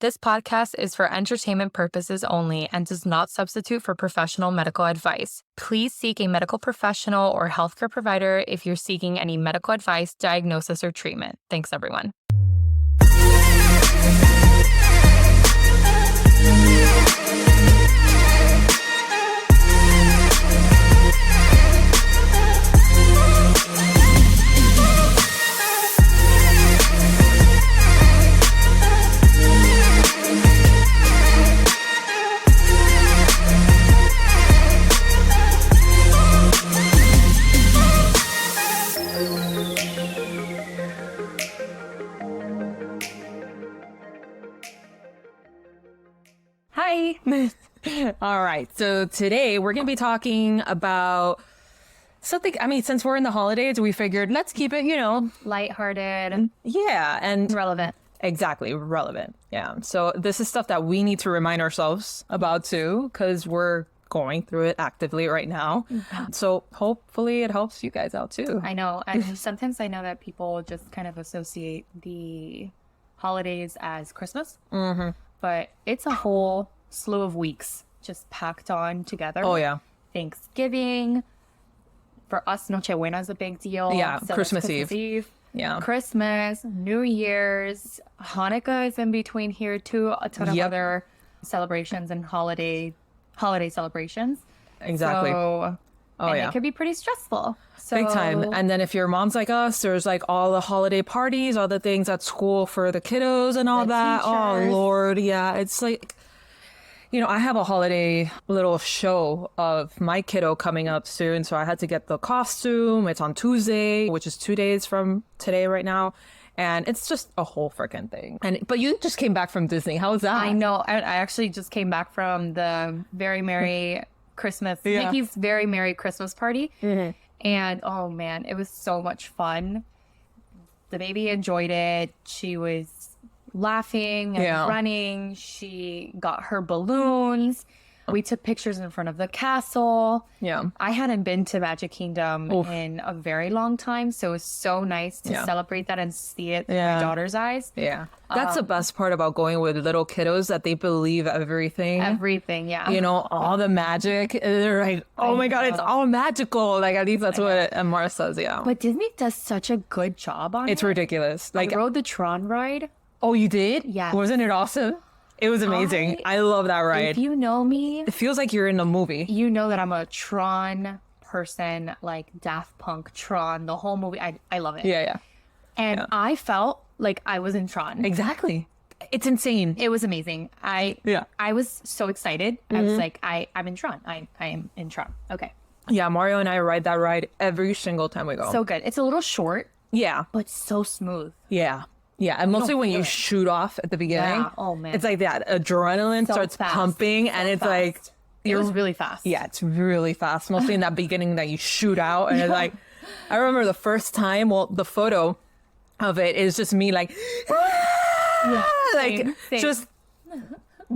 This podcast is for entertainment purposes only and does not substitute for professional medical advice. Please seek a medical professional or healthcare provider if you're seeking any medical advice, diagnosis, or treatment. Thanks, everyone. Hi. All right. So today we're going to be talking about something. I mean, since we're in the holidays, we figured let's keep it, Lighthearted. Yeah. And Relevant. exactly relevant. Yeah. So this is stuff that we need to remind ourselves about too, because we're going through it actively right now. Mm-hmm. So hopefully it helps you guys out too. I know. And sometimes I know that people just kind of associate the holidays as Christmas. Mm-hmm. But it's a whole slew of weeks just packed on together. Oh, yeah. Thanksgiving. For us, Nochebuena is a big deal. Yeah, So Christmas Christmas Eve. Yeah. Christmas, New Year's, Hanukkah is in between here too. A ton of other celebrations and holiday celebrations. Exactly. So, It could be pretty stressful. So, Big time. And then if your mom's like us, there's like all the holiday parties, all the things at school for the kiddos and all that. Oh, teachers. Lord. Yeah. It's like, I have a holiday little show of my kiddo coming up soon. So I had to get the costume. It's on Tuesday, which is 2 days from today right now. And it's just a whole freaking thing. But you just came back from Disney. How was that? I know. I actually just came back from the Very Merry Christmas, Mickey's Very Merry Christmas party. Mm-hmm. And oh man, it was so much fun. The baby enjoyed it. She was laughing and running. She got her balloons. We took pictures in front of the castle. Yeah. I hadn't been to Magic Kingdom in a very long time, so it was so nice to celebrate that and see it through my daughter's eyes. Yeah. That's the best part about going with little kiddos, that they believe everything. Everything, yeah. All the magic. They're like, oh my God, it's all magical. Like, at least that's what Amara says, yeah. But Disney does such a good job on it. It's ridiculous. Like, I rode the Tron ride. oh, you did? Yes. Wasn't it awesome? It was amazing. I love that ride. If you know me, It feels like you're in a movie. you know that I'm a Tron person, like Daft Punk, Tron, the whole movie. I love it. Yeah. And I felt like I was in Tron. Exactly. It's insane. It was amazing. I was so excited. I was like, I'm in Tron. I am in Tron. Okay. Yeah, Mario and I ride that ride every single time we go. So good. It's a little short, yeah. but so smooth. Yeah. Yeah, and mostly when you shoot off at the beginning. Yeah. Oh, man. It's like that adrenaline So starts fast. pumping, and So it's fast. like It was really fast. yeah, it's really fast. Mostly in that beginning that you shoot out, and it's like, I remember the first time. Well, the photo of it is just me like, Same. just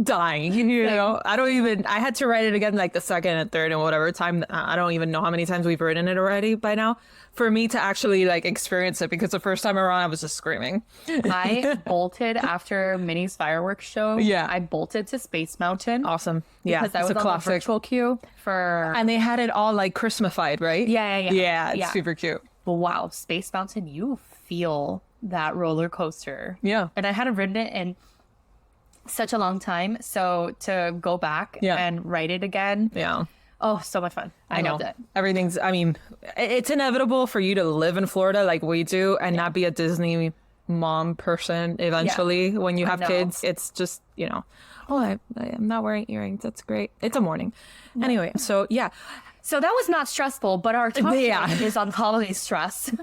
dying. I had to write it again like the second and third and whatever time. I don't even know how many times we've written it already by now, for me to actually like experience it, because the first time around I was just screaming. I bolted after Minnie's fireworks show. Yeah. I bolted to Space Mountain. Awesome. Yeah, Because I it's was a on classic. the virtual queue for... And they had it all like Christmasified, right? Yeah. Yeah, it's super cute. But wow, Space Mountain, you feel that roller coaster. Yeah. And I hadn't ridden it in such a long time. So to go back and ride it again. Yeah. Oh, so much fun. I know. loved it. It's inevitable for you to live in Florida like we do and not be a Disney mom person eventually when you have know. kids. It's just, I'm not wearing earrings. That's great. It's a morning. Anyway, so yeah. So that was not stressful, but our topic Yeah. is on holiday stress.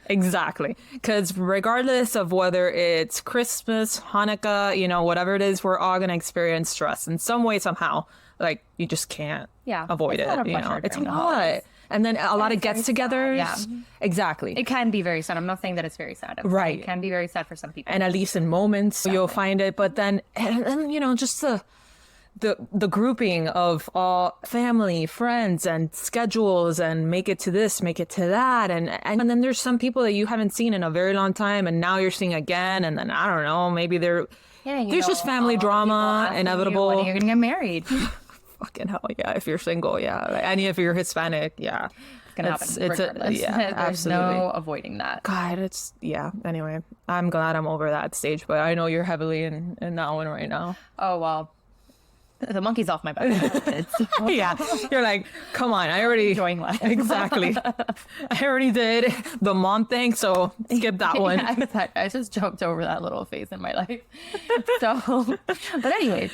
Exactly. Because regardless of whether it's Christmas, Hanukkah, whatever it is, we're all going to experience stress in some way, somehow. Like, you just can't avoid It's it. a lot of pressure It's a during the lot. holidays. And then a lot of very gets-togethers. sad, Exactly. It can be very sad. I'm not saying that it's very sad. Right. It can be very sad for some people. And at least in moments, you'll find it. But then, and just the grouping of all family, friends, and schedules, and make it to this, make it to that, and then there's some people that you haven't seen in a very long time, and now you're seeing again, and then I don't know, maybe they're Yeah, there's just family drama, inevitable. When are you gonna get married? Fucking hell, yeah. If you're single, yeah. And if you're Hispanic, yeah. It's gonna happen regardless. Yeah, There's absolutely. no avoiding that. God, anyway, I'm glad I'm over that stage, but I know you're heavily in that one right now. Oh, well. The monkey's off my back. Yeah, you're like, come on, I already Enjoying life. Exactly. I already did the mom thing, so skip that one. Yeah, exactly. I just jumped over that little phase in my life. So, but anyways.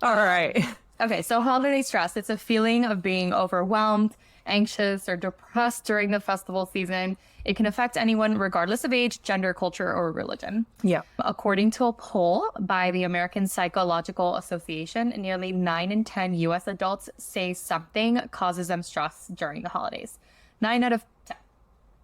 All right. Okay, so holiday stress. It's a feeling of being overwhelmed, anxious, or depressed during the festival season. It can affect anyone regardless of age, gender, culture, or religion. Yeah. According to a poll by the American Psychological Association, nearly 9 in 10 U.S. adults say something causes them stress during the holidays. 9 out of 10.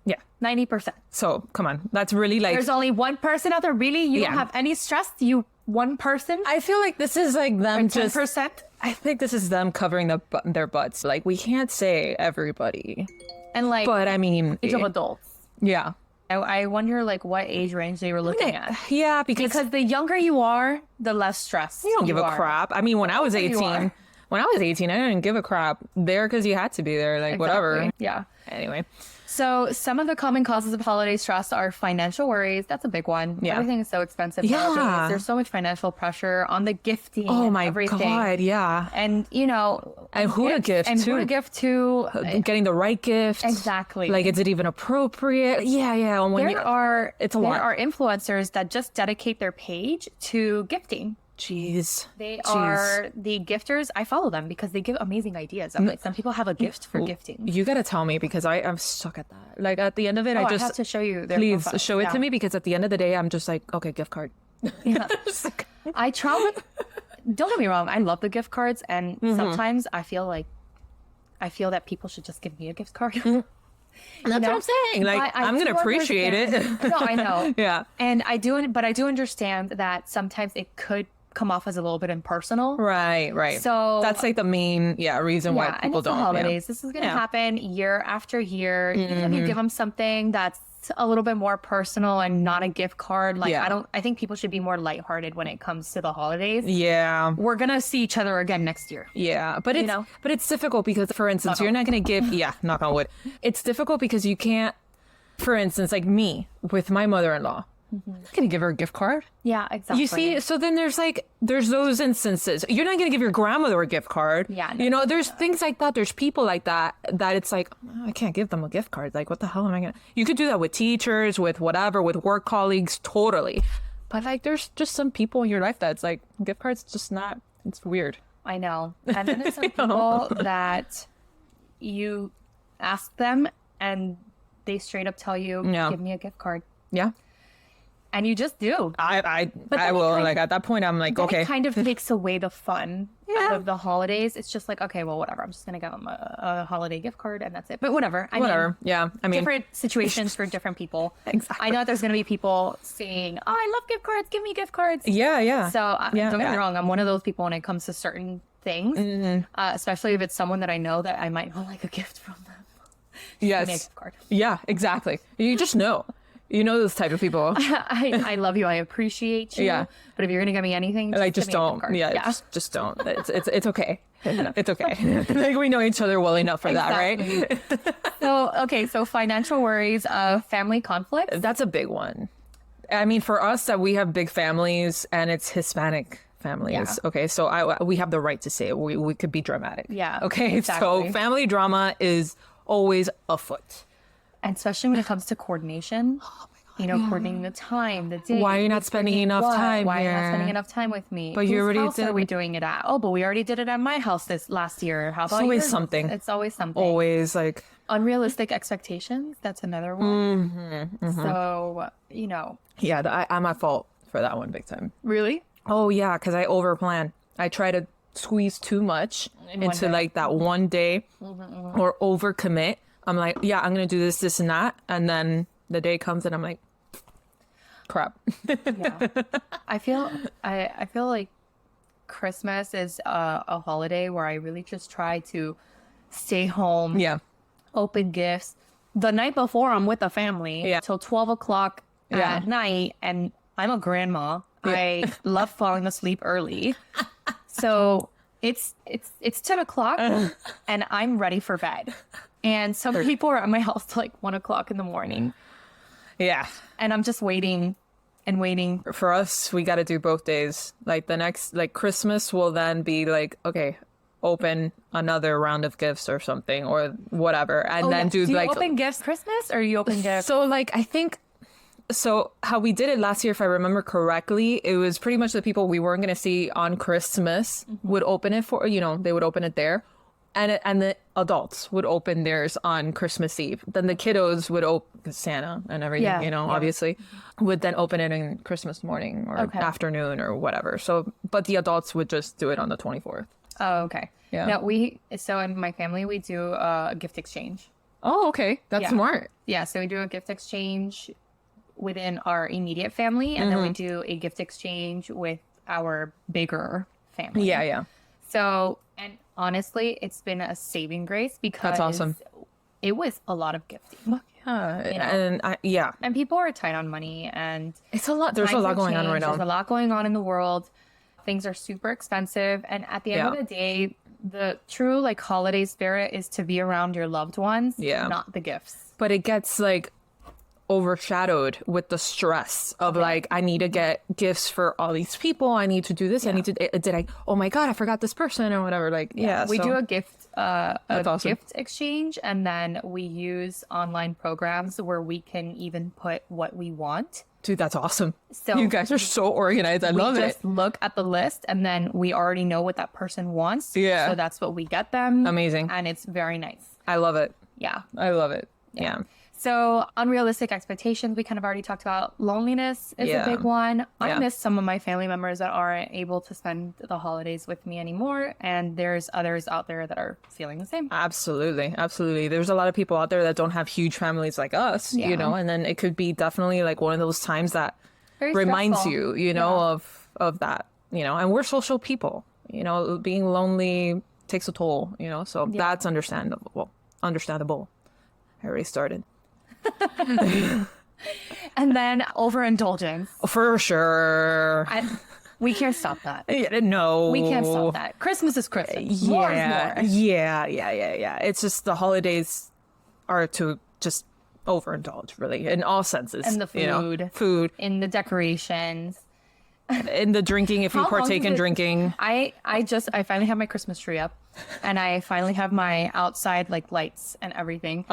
Yeah. 90%. So come on, that's really like. There's only one person out there. Really? You don't Yeah. have any stress? You one person? I feel like this is like them just. 10%? I think this is them covering their butts. Like we can't say everybody, And like, but I mean, age of adults. yeah. I wonder like what age range they were looking at. Yeah, because the younger you are, the less stressed you don't give a are. crap. I mean, when I was you 18, are. I didn't give a crap. There because you had to be there, like whatever. Exactly. Yeah. Anyway, So some of the common causes of holiday stress are financial worries. That's a big one. Yeah. Everything is so expensive Yeah. nowadays. There's so much financial pressure on the gifting. oh and my everything. god, yeah. And And who to gift and to. who to gift to. Getting the right gift. Exactly. Like, is it even appropriate? Yeah, yeah. And when There are it's a lot. there are influencers that just dedicate their page to gifting. Jeez. They Jeez. are the gifters. I follow them because they give amazing ideas. I'm like, some people have a gift for gifting. You gotta tell me because I'm stuck at that. Like at the end of it, Oh, I just have to show you their please profiles. show it Yeah. to me because at the end of the day, I'm just like, okay, gift card. Yeah. I try. Don't get me wrong. I love the gift cards, and Mm-hmm. sometimes I feel that people should just give me a gift card. That's what I'm saying. Like, But I I'm gonna do appreciate it. understand- No, I know. Yeah. And I do understand that sometimes it could come off as a little bit impersonal. Right, right. So- that's like the main reason why Yeah, and people it's the don't. holidays. This is going to Yeah. happen year after year. Even if you give them something that's a little bit more personal and not a gift card, like Yeah. I think people should be more lighthearted when it comes to the holidays. Yeah. We're gonna see each other again next year. Yeah, but know? it's difficult because, for instance, you're not gonna give. Yeah, knock on wood. It's difficult because you can't. For instance, like me with my mother-in-law, I'm not gonna give her a gift card. Yeah, exactly. You see, so then there's those instances. You're not gonna give your grandmother a gift card. Yeah, no, you know, there's things like that. There's people like that it's like, oh, I can't give them a gift card. Like, what the hell am I gonna? You could do that with teachers, with whatever, with work colleagues, totally. But like, there's just some people in your life that's like, gift cards just not. It's weird. I know. And then there's some people that you ask them and they straight up tell you, Yeah. give me a gift card. Yeah. And you just do. I then will. it kind- Like at that point, I'm like, Then okay. It kind of takes away the fun Yeah. of the holidays. It's just like, okay, well, whatever. I'm just going to give them a holiday gift card and that's it. But whatever. I Whatever. mean, Yeah. I mean, different situations for different people. Exactly. I know there's going to be people saying, oh, I love gift cards. Give me gift cards. yeah, yeah. So Yeah. don't get me Yeah. wrong. I'm one of those people when it comes to certain things, especially if it's someone that I know that I might not like a gift from them. Give me a Yes. gift card. Yeah. Exactly. You just know. You know those type of people. I love you. I appreciate you. Yeah. But if you're gonna give me anything, Like, just give me a gift don't. card. Yeah. Just don't. It's okay. It's okay. Like, we know each other well enough for that, right? So financial worries, family conflict. That's a big one. I mean, for us, that we have big families and it's Hispanic families. Yeah. Okay, so we have the right to say it. We could be dramatic. Yeah, Okay, exactly. so family drama is always afoot. And especially when it comes to coordination. Oh my God. You know, coordinating the time, the day. Why are you not spending enough time Why are you not here? spending enough time with me? But you Whose already house did are we it. doing it at? Oh, but we already did it at my house this last year. How about always yours? something. It's always something. Always like, Unrealistic expectations. That's another one. Mm-hmm, So, you know, yeah, I'm at fault for that one big time. really? Oh yeah, because I overplan. I try to squeeze too much In one into day. like that one day or overcommit. I'm like, yeah, I'm gonna do this and that, and then the day comes and I'm like, crap. Yeah. I feel like Christmas is a holiday where I really just try to stay home, Yeah, open gifts. The night before, I'm with the family Yeah. till 12 o'clock Yeah. at night, and I'm a grandma. I love falling asleep early. So it's 10 o'clock and I'm ready for bed. And some people are at my house till like 1 o'clock in the morning. Yeah. And I'm just waiting and waiting. For us, we got to do both days. Like the next, like Christmas will then be like, okay, open another round of gifts or something or whatever. And then do you like open gifts Christmas or you open gifts? So like, I think, so how we did it last year, if I remember correctly, it was pretty much the people we weren't going to see on Christmas would open it for, you know, they would open it there. And the adults would open theirs on Christmas Eve. Then the kiddos would open Santa and everything, you know, obviously, would then open it in Christmas morning or afternoon or whatever. So, but the adults would just do it on the 24th. Oh, okay. Yeah. No, so in my family, we do a gift exchange. Oh, okay. That's smart. Yeah, so we do a gift exchange within our immediate family, and then we do a gift exchange with our bigger family. Yeah, yeah. So, and honestly, it's been a saving grace because That's awesome. It was a lot of gifting. Yeah, And people are tight on money, and it's a lot. There's a lot going on right now. There's a lot going on in the world. Things are super expensive, and at the end of the day, the true like holiday spirit is to be around your loved ones, not the gifts. But it gets like overshadowed with the stress of like, I need to get gifts for all these people. I need to do this. I need to, oh my God, I forgot this person or whatever. Like, we do a gift, awesome. gift exchange. And then we use online programs where we can even put what we want. Dude, that's awesome. So you guys are so organized. I love it. We just look at the list and then we already know what that person wants. Yeah. So that's what we get them. Amazing. And it's very nice. I love it. Yeah. I love it. Yeah. So unrealistic expectations, we kind of already talked about. Loneliness is a big one. I miss some of my family members that aren't able to spend the holidays with me anymore. And there's others out there that are feeling the same. Absolutely. Absolutely. There's a lot of people out there that don't have huge families like us, you know, and then it could be definitely like one of those times that Very reminds stressful. you, you know, of that, you know, and we're social people, you know, being lonely takes a toll, you know, so that's understandable. Understandable. I already started. And then overindulgence. For sure. We can't stop that. No. We can't stop that. Christmas is Christmas. More is more. Yeah. It's just the holidays are to just overindulge, really, in all senses. And the food. You know? Food. In the decorations. In the drinking, if you partake in drinking. I finally have my Christmas tree up. And I finally have my outside like lights and everything.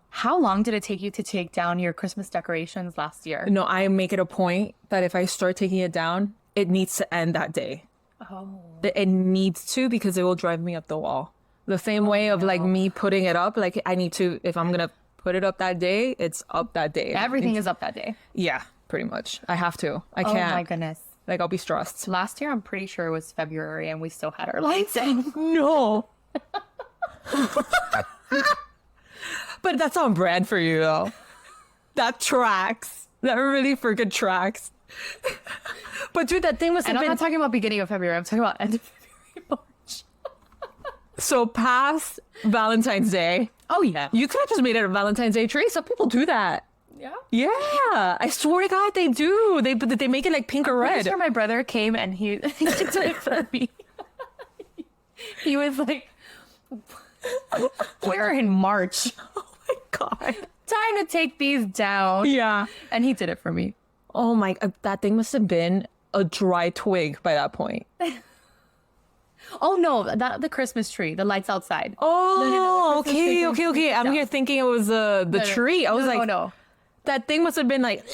How long did it take you to take down your Christmas decorations last year? No, I make it a point that if I start taking it down, it needs to end that day. Oh. It needs to, because it will drive me up the wall. The same way of like me putting it up, like I need to, if I'm going to put it up that day, it's up that day. Everything is up that day. Yeah, pretty much. I have to. I can't. Oh my goodness. Like I'll be stressed. Last year, I'm pretty sure it was February and we still had our lights in. No. But that's on brand for you, though. That tracks. That really freaking tracks. But dude, that thing must have And been... I'm not talking about beginning of February. I'm talking about end of February, March. So past Valentine's Day. Oh, yeah. You could have just made it a Valentine's Day tree. Some people do that. Yeah. Yeah. I swear to God, they do. They make it like pink or red. I'm sure my brother came and he did it for me. He was like, we're in March. Oh my God. Time to take these down. Yeah. And he did it for me. Oh my, that thing must have been a dry twig by that point. Oh no, the Christmas tree, the lights outside. Oh, No, okay. I'm here thinking it was the tree. I was like, no. That thing must have been like...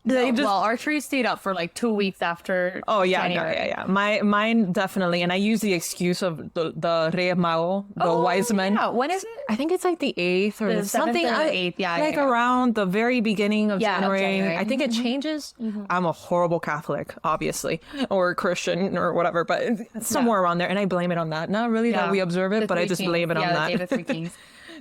Well, our tree stayed up for like 2 weeks after. Oh yeah, January. yeah. Mine definitely, and I use the excuse of the Rey Mago, the wise men. Yeah. When is it? I think it's like the 8th or The 7th something. or the 8th, yeah, like yeah. around the very beginning of Yeah, of January. January. I think it changes. I'm a horrible Catholic, obviously, or Christian or whatever, but it's somewhere around there, and I blame it on that. Not really that we observe it, but I just blame it on that. Yeah, the Day of the Three Kings.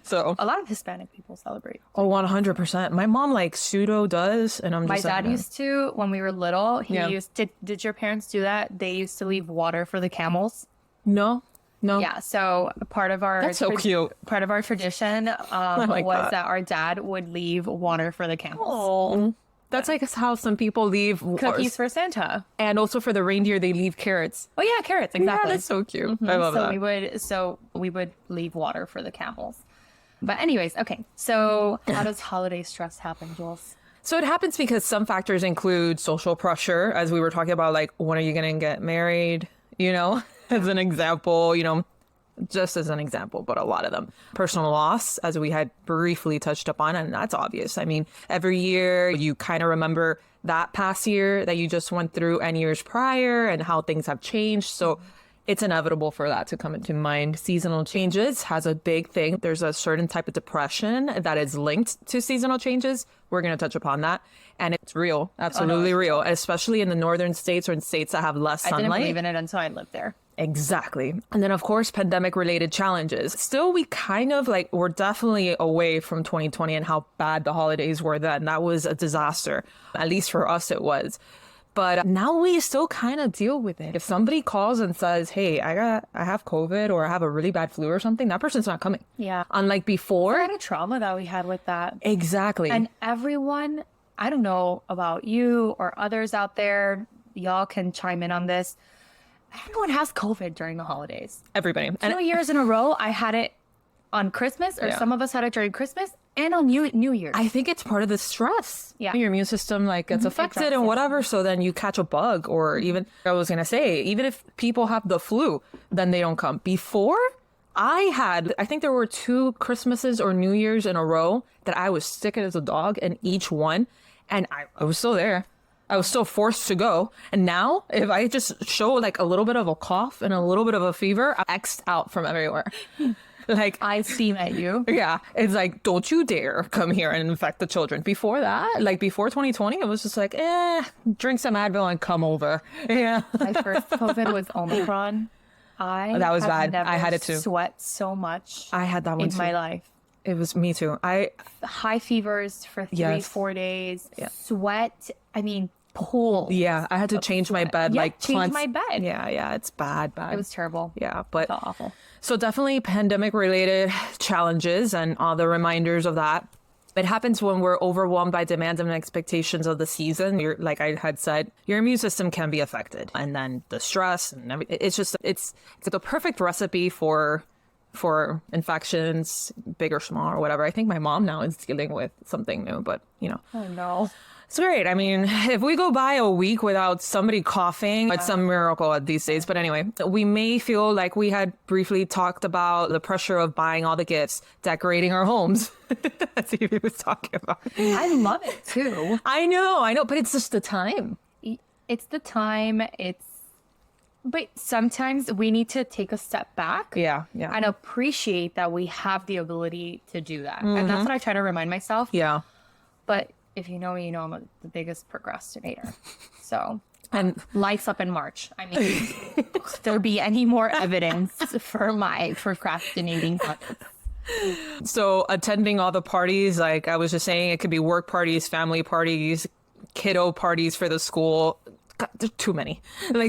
So A lot of Hispanic people celebrate. oh, 100%. My mom like pseudo does, and I'm My just dad like, used to, when we were little, he Yeah. used to, did your parents do that? They used to leave water for the camels. no. Yeah, so part of our That's so cute. Part of our tradition like was that. that our dad would leave water for the camels. Oh, That's like how some people leave cookies for Santa. And also for the reindeer, they leave carrots. Oh yeah, carrots, exactly. Yeah, that's so cute. I love that. So we would leave water for the camels. But anyways, okay. So how does holiday stress happen, Jules? So it happens because some factors include social pressure, as we were talking about, like, when are you going to get married? You know, as an example, you know, just as an example, but a lot of them. Personal loss, as we had briefly touched upon, and that's obvious. I mean, every year you kind of remember that past year that you just went through and years prior and how things have changed. So it's inevitable for that to come into mind. Seasonal changes has a big thing. There's a certain type of depression that is linked to seasonal changes. We're going to touch upon that. And it's real, absolutely real, especially in the northern states or in states that have less sunlight. I didn't believe in it until I lived there. Exactly. And then, of course, pandemic related challenges. Still, we kind of like, we're definitely away from 2020 and how bad the holidays were then. That was a disaster. At least for us, it was. But now we still kind of deal with it. If somebody calls and says, hey, I have COVID or I have a really bad flu or something, that person's not coming. Yeah. Unlike before. What kind of trauma that we had with that. Exactly. And everyone, I don't know about you or others out there, y'all can chime in on this. Everyone has COVID during the holidays. Everybody. 2 years in a row, I had it on Christmas, or some of us had it during Christmas and on New Year's. I think it's part of the stress. Yeah. Your immune system like gets affected and whatever. So then you catch a bug, or even, I was going to say, even if people have the flu, then they don't come. Before, I think there were 2 Christmases or New Year's in a row that I was sick as a dog in each one. And I was still there. I was still forced to go. And now, if I just show like a little bit of a cough and a little bit of a fever, I'm X'd out from everywhere. Like, I steam at you. Yeah. It's like, don't you dare come here and infect the children. Before that, like before 2020, it was just like, drink some Advil and come over. Yeah. My first COVID was Omicron. That was bad. I had it too. Sweat so much. I had that one in my life. It was me too. High fevers for 3-4 days. Yeah. Sweat. I mean, pool. Yeah, I had to change my bed. Yeah, change my bed. Yeah, it's bad. It was terrible. Yeah, but awful. So definitely pandemic-related challenges and all the reminders of that. It happens when we're overwhelmed by demands and expectations of the season. Like I had said, your immune system can be affected, and then the stress and everything. It's the perfect recipe for infections, big or small or whatever. I think my mom now is dealing with something new, but you know. Oh no. It's great. I mean, if we go by a week without somebody coughing, it's a miracle at these days. But anyway, we may feel like we had briefly talked about the pressure of buying all the gifts, decorating our homes. That's what he was talking about. I love it too. I know, but it's just the time. It's the time. But sometimes we need to take a step back. Yeah. And appreciate that we have the ability to do that. And that's what I try to remind myself. Yeah. But if you know me, you know I'm the biggest procrastinator. So, and life's up in March. I mean, if there be any more evidence for my procrastinating habits. So attending all the parties, like I was just saying, it could be work parties, family parties, kiddo parties for the school. God, there's too many.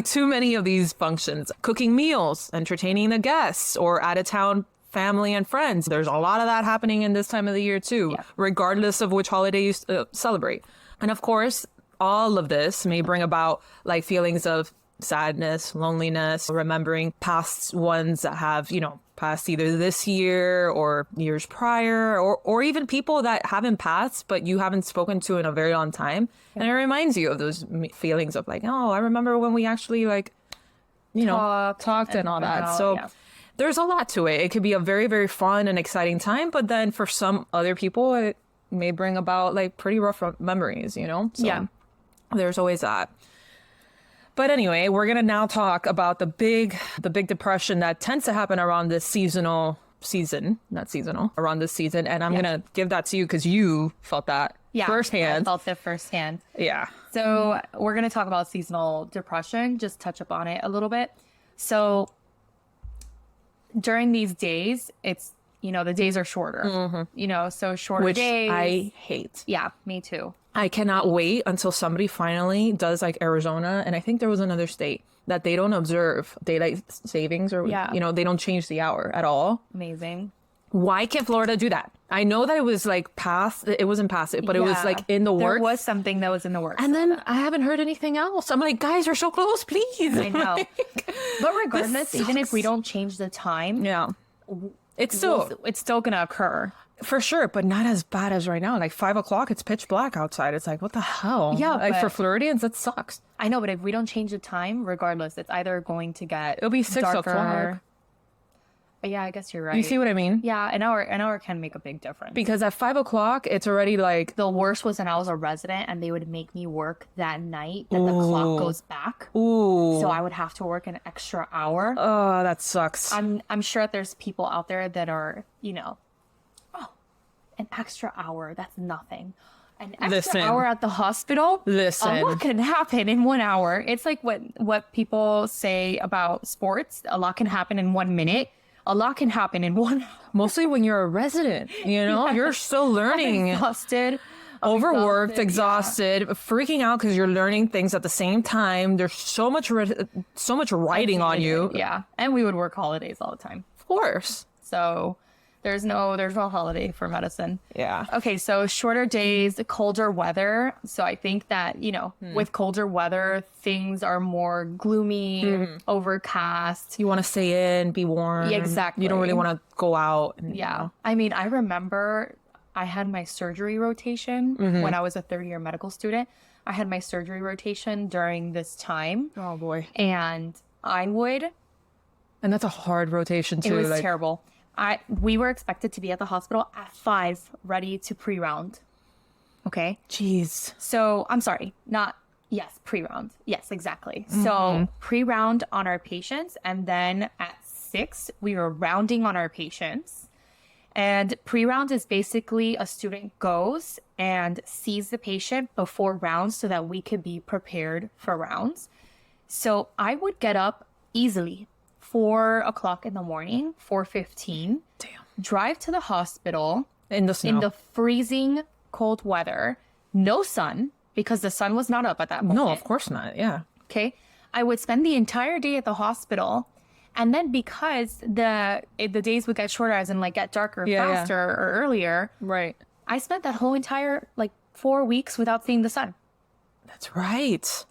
Too many of these functions. Cooking meals, entertaining the guests, or out-of-town family and friends. There's a lot of that happening in this time of the year too, regardless of which holiday you celebrate. And of course, all of this may bring about like feelings of sadness, loneliness, remembering past ones that have, passed either this year or years prior, or even people that haven't passed, but you haven't spoken to in a very long time. And it reminds you of those feelings of like, oh, I remember when we actually talked and all that. So there's a lot to it. It could be a very, very fun and exciting time, but then for some other people, it may bring about like pretty rough memories, So there's always that. But anyway, we're going to now talk about the big depression that tends to happen around this around this season. And I'm going to give that to you because you felt that firsthand. I felt it firsthand. Yeah. So we're going to talk about seasonal depression, just touch up on it a little bit. So during these days, it's, the days are shorter, so shorter days. Which I hate. Yeah, me too. I cannot wait until somebody finally does like Arizona. And I think there was another state that they don't observe daylight savings or, they don't change the hour at all. Amazing. Why can't Florida do that? I know that it was like it wasn't past it, but it was like in the works. There was something that was in the works. And then I haven't heard anything else. I'm like, guys, we're so close, please. I know. But regardless, even if we don't change the time, it's still gonna occur. For sure, but not as bad as right now. Like 5 o'clock, it's pitch black outside. It's like, what the hell? Yeah, like for Floridians, that sucks. I know, but if we don't change the time, regardless, it's either going to get it'll be 6 darker. o'clock. Yeah, I guess you're right. You see what I mean? Yeah, an hour can make a big difference. Because at 5 o'clock, it's already like the worst was when I was a resident and they would make me work that night that the clock goes back. Ooh. So I would have to work an extra hour. Oh, that sucks. I'm sure there's people out there that are, an extra hour, that's nothing. An extra hour at the hospital? Listen. What can happen in 1 hour? It's like what people say about sports. A lot can happen in 1 minute. A lot can happen in 1 hour. Mostly when you're a resident, you're still learning. Exhausted. Overworked, exhausted, freaking out because you're learning things at the same time. There's so much writing on you. Yeah. And we would work holidays all the time. Of course. So there's no holiday for medicine. Yeah. Okay, so shorter days, colder weather. So I think that, with colder weather, things are more gloomy, overcast. You want to stay in, be warm. Yeah, exactly. You don't really want to go out. I mean, I remember I had my surgery rotation when I was a third-year medical student. I had my surgery rotation during this time. Oh, boy. And And that's a hard rotation, too. It was terrible. We were expected to be at the hospital at 5, ready to pre-round. Okay? Jeez. So, I'm sorry, pre-round. Yes, exactly. So, pre-round on our patients, and then at 6, we were rounding on our patients. And pre-round is basically a student goes and sees the patient before rounds so that we could be prepared for rounds. So, I would get up easily 4 o'clock in the morning, 4:15. Damn. Drive to the hospital in the snow, in the freezing cold weather. No sun, because the sun was not up at that moment. No, of course not. Yeah. Okay. I would spend the entire day at the hospital, and then because the days would get shorter, as in get darker faster or earlier. Right. I spent that whole entire 4 weeks without seeing the sun. That's right.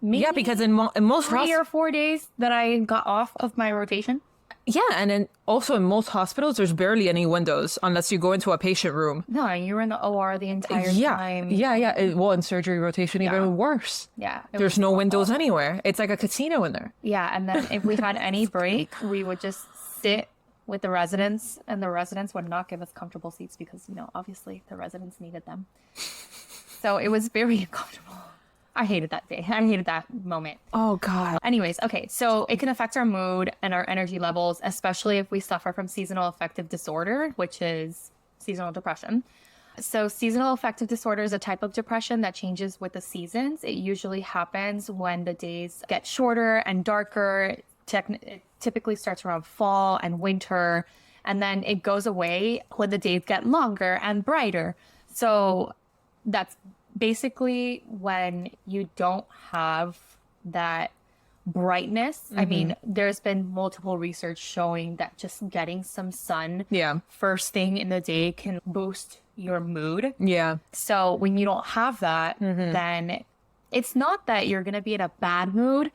Maybe because in most 3 or 4 days that I got off of my rotation. Yeah, and then also in most hospitals, there's barely any windows unless you go into a patient room. No, you were in the OR the entire time. Yeah. Well, in surgery rotation, even worse. Yeah. There's no windows anywhere. It's like a casino in there. Yeah, and then if we had any break, we would just sit with the residents, and the residents would not give us comfortable seats because, obviously the residents needed them. So it was very uncomfortable. I hated that day. I hated that moment. Oh, God. Anyways, okay. So it can affect our mood and our energy levels, especially if we suffer from seasonal affective disorder, which is seasonal depression. So seasonal affective disorder is a type of depression that changes with the seasons. It usually happens when the days get shorter and darker. It typically starts around fall and winter, and then it goes away when the days get longer and brighter. So that's basically when you don't have that brightness. I mean, there's been multiple research showing that just getting some sun first thing in the day can boost your mood. Yeah. So when you don't have that, then it's not that you're going to be in a bad mood,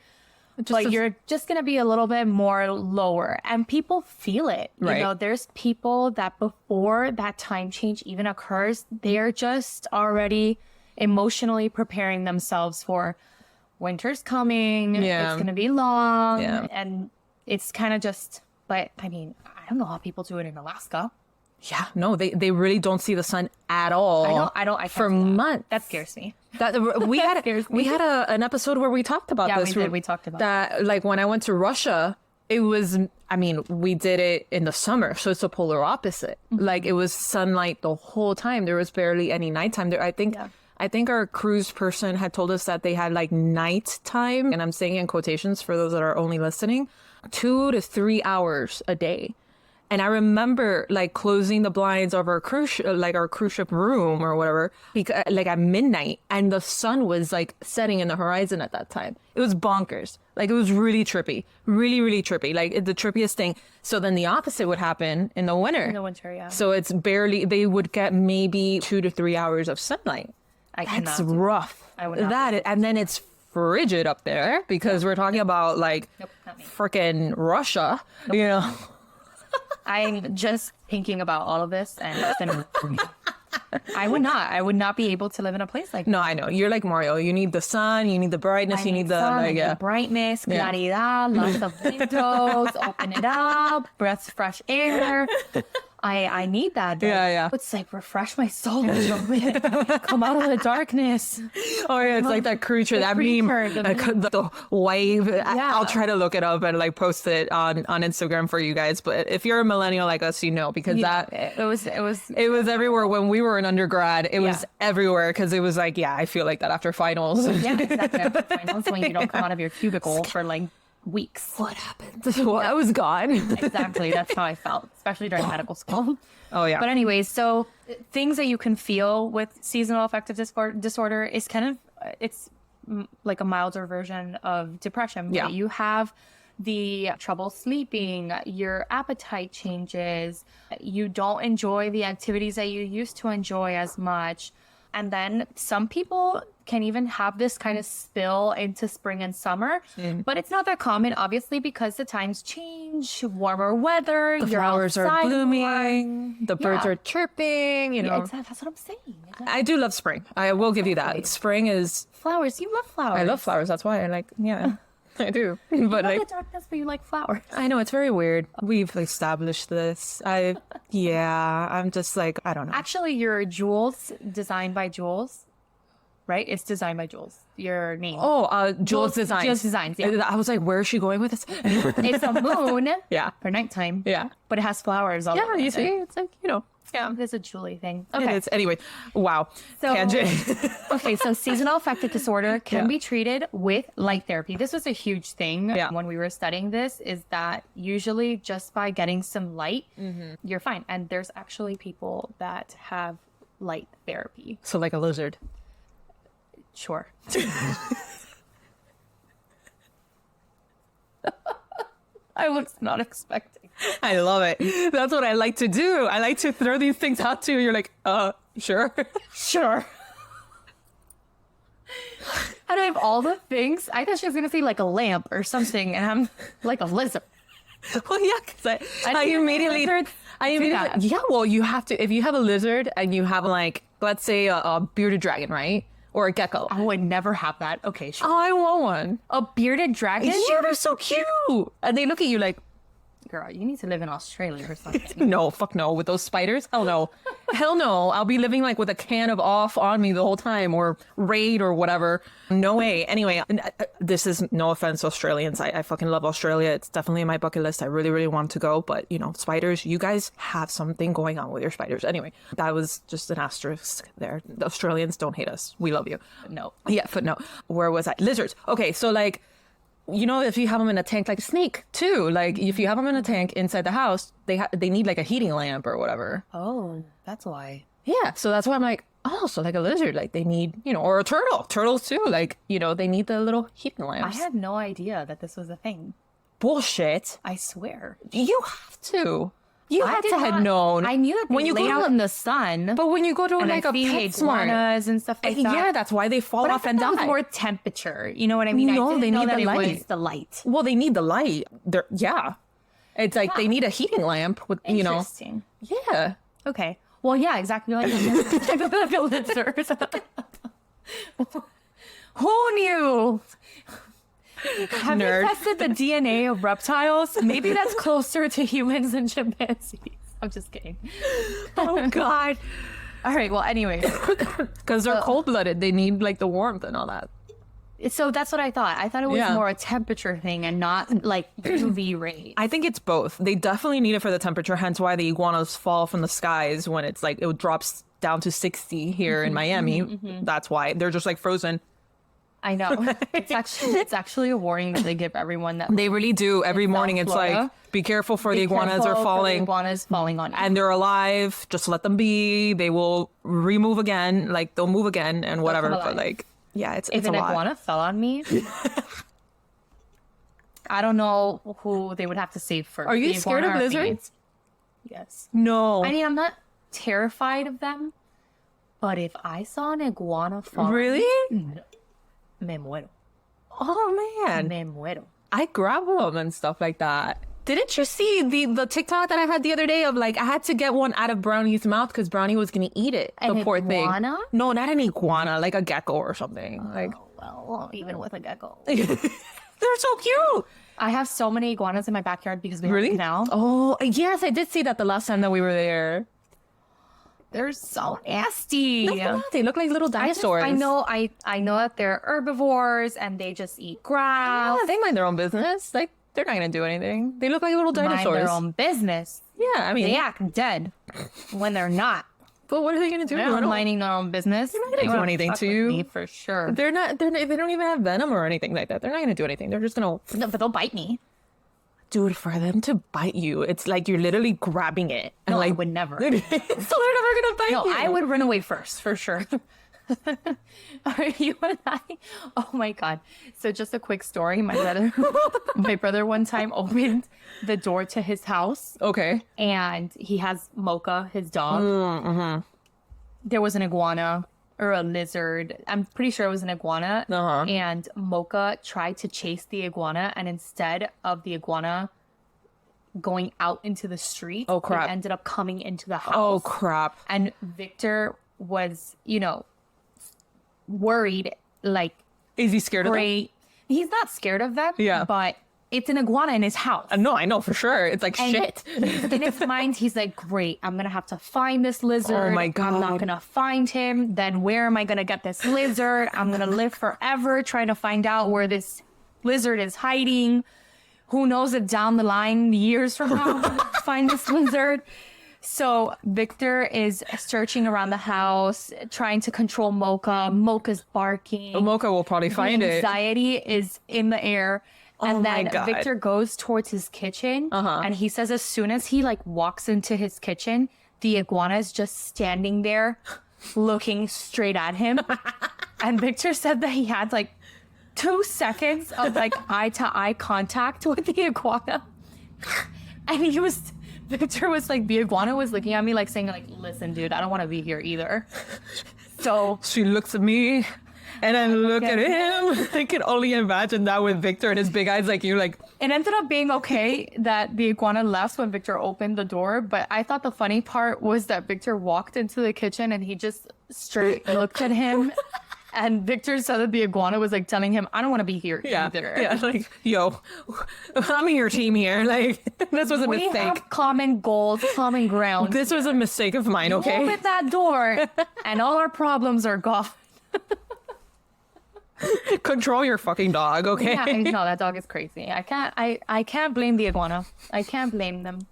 but you're just going to be a little bit more lower, and people feel it. Right. There's people that before that time change even occurs, they're just already emotionally preparing themselves for winter's coming. It's going to be long. And it's kind of just, but I mean, I don't know how people do it in Alaska. Yeah, no, they really don't see the sun at all. I can't for do that. months. That scares me. We had an episode where we talked about this. Yeah, we talked about that. When I went to Russia, it was, we did it in the summer, so it's the polar opposite. It was sunlight the whole time. There was barely any nighttime there. I think our cruise person had told us that they had nighttime, and I'm saying in quotations for those that are only listening, 2 to 3 hours a day. And I remember like closing the blinds of our cruise ship room or whatever, because, like at midnight, and the sun was like setting in the horizon at that time. It was bonkers. Like it was really trippy, really, really trippy. Like the trippiest thing. So then the opposite would happen in the winter. In the winter, yeah. So it's barely, they would get maybe 2 to 3 hours of sunlight. That's rough. I would not. And then it's frigid up there because we're talking about like freaking Russia, you know. I'm just thinking about all of this, and it's been I would not be able to live in a place like that. No, I know. You're like Mario. You need the sun, you need the brightness, you need the sun, like, the brightness, claridad, lots of windows, open it up, breaths of fresh air. I need that. Yeah. It's like refresh my soul a little bit. Come out of the darkness. Oh yeah, it's like that creature, that meme, the wave. Yeah. I'll try to look it up and like post it on Instagram for you guys. But if you're a millennial like us, you know, because it was everywhere when we were in undergrad. It was everywhere because it was like, I feel like that after finals. Yeah, exactly. After finals, when you don't come out of your cubicle for like weeks. What happened? Well, I was gone. Exactly. That's how I felt, especially during medical school. Oh, yeah. But anyways, so things that you can feel with seasonal affective disorder is kind of, it's like a milder version of depression. Yeah. You have the trouble sleeping, your appetite changes, you don't enjoy the activities that you used to enjoy as much. And then some people can even have this kind of spill into spring and summer, but it's not that common, obviously, because the times change, warmer weather, the flowers are blooming, the birds are chirping, you know. Yeah, exactly. That's what I'm saying. Exactly. I do love spring. I will give you that. Spring is... Flowers. You love flowers. I love flowers. That's why I like, I do. But you like, love the darkness, but you like flowers. I know, it's very weird. We've established this. I'm just like, I don't know. Actually, your Jules, designed by Jules, right? It's designed by Jules. Your name. Oh, Jules Designs. Jules Designs, yeah. I was like, where is she going with this? It's a moon for nighttime. Yeah. But it has flowers all over you it. see? It's like, you know. Yeah, it's a Julie thing. Okay. Okay. It's, anyway, wow. So, Tangent. okay, so seasonal affective disorder can be treated with light therapy. This was a huge thing when we were studying this, is that usually just by getting some light, you're fine. And there's actually people that have light therapy. So like a lizard. Sure. I was not expecting. I love it. That's what I like to do. I like to throw these things out to you. You're like, sure. Sure. Out of all the things, I thought she was going to say like a lamp or something, and I'm like a lizard. Well, yeah, because I immediately, well, you have to, if you have a lizard and you have like, let's say a bearded dragon, right? Or a gecko. I would never have that. Okay, sure. Oh, I want one. A bearded dragon? Yeah, they're so cute. And they look at you like, girl, you need to live in Australia or something. No, fuck no. With those spiders? Hell no. Hell no. I'll be living like with a can of off on me the whole time, or Raid or whatever. No way. Anyway, this is no offense, Australians. I fucking love Australia. It's definitely in my bucket list. I really, really want to go. But, you know, spiders, you guys have something going on with your spiders. Anyway, that was just an asterisk there. The Australians, don't hate us. We love you. No. Yeah, footnote. Where was I? Lizards. Okay, so like, you know, if you have them in a tank, like a snake too, like if you have them in a tank inside the house, they need like a heating lamp or whatever. Oh, that's why. Yeah. So that's why I'm like, oh, so like a lizard, like they need, you know, or a turtle. Turtles too, like, you know, they need the little heating lamps. I had no idea that this was a thing. Bullshit. I swear. You have to. You had to have known. I knew that when you lay out in the sun. But when you go to and like I a iguanas and stuff like that. Yeah, that's why they fall off and die. That was more temperature. You know what I mean? No, they need the light. It was the light. Well, they need the light. It's like they need a heating lamp with, you know. Interesting. Yeah. Okay. Well, yeah, exactly like a lizard. Who knew? Have you tested the DNA of reptiles? Maybe that's closer to humans than chimpanzees. I'm just kidding. Oh, God. All right. Well, anyway. Because they're cold-blooded. They need, like, the warmth and all that. So that's what I thought. I thought it was more a temperature thing and not, like, UV rays. I think it's both. They definitely need it for the temperature, hence why the iguanas fall from the skies when it's, like, it drops down to 60 here in Miami. That's why. They're just, like, frozen. I know. It's actually a warning that they give everyone that They really do. Every morning it's Florida. like, be careful for the iguanas are falling. Iguanas falling on you. And they're alive. Just let them be. They will remove again. Like, they'll move again and whatever. come But alive. like, yeah, it's If a an lot. iguana fell on me, I don't know who they would have to save first. Are you the scared of iguana or me. lizards? Yes. No. I mean, I'm not terrified of them, but if I saw an iguana fall, Really? me muero. Oh, man. Me muero. I grab them and stuff like that. Didn't you see the TikTok that I had the other day of like I had to get one out of Brownie's mouth because Brownie was gonna eat it. An The poor iguana? thing. No, not an iguana, like a gecko or something. Like Well, even with a gecko. they're so cute. I have so many iguanas in my backyard because we have a Really? canal. Oh yes, I did see that the last time that we were there. They're so nasty. They look like little dinosaurs. I know that they're herbivores and they just eat grass. Yeah, they mind their own business. Like they're not gonna do anything. They look like little dinosaurs. Mind their own business. Yeah, I mean, They act dead when they're not. but what are they gonna do? They're not minding their own business. They're not gonna do anything to you. for sure. They're not. They don't even have venom or anything like that. They're not gonna do anything. They're just gonna. No, but they'll bite me. Dude, for them to bite you, it's like you're literally grabbing it. And No, like, I would never. so they're never gonna bite No, you. I would run away first, for sure. Are you and I? Oh my god! So just a quick story. My brother one time opened the door to his house, Okay. and he has Mocha, his dog. There was an iguana or a lizard. I'm pretty sure it was an iguana. Uh-huh. And Mocha tried to chase the iguana, and instead of the iguana going out into the street, Oh, crap. it ended up coming into the house. Oh crap. And Victor was, worried, like, Is he scared of them? great. He's not scared of them, Yeah. but it's an iguana in his house. No, I know for sure. It's like And shit. in his mind, he's like, great, I'm going to have to find this lizard. Oh my God. I'm not going to find him. Then where am I going to get this lizard? I'm going to live forever trying to find out where this lizard is hiding. Who knows if down the line, years from now, I'm gonna find this lizard. So Victor is searching around the house, trying to control Mocha. Mocha's barking. Mocha will probably find it. Anxiety is in the air. And Oh my then God. Victor goes towards his kitchen, and he says as soon as he walks into his kitchen, the iguana is just standing there looking straight at him. And Victor said that he had 2 seconds of eye-to-eye contact with the iguana. And Victor was the iguana was looking at me saying listen, dude, I don't want to be here either. So She looks at me and I look at him. I can only imagine that with Victor and his big eyes like you it ended up being okay that the iguana left when Victor opened the door. But I thought the funny part was that Victor walked into the kitchen and he just straight looked at him. And Victor said that the iguana was telling him, I don't want to be here either. Yeah, yo, I'm in your team here. This was a We mistake. have common goals, common ground. This was a mistake of mine, okay? Open that door and all our problems are gone. Control your fucking dog, okay? Yeah, no, that dog is crazy. I can't blame the iguana. I can't blame them.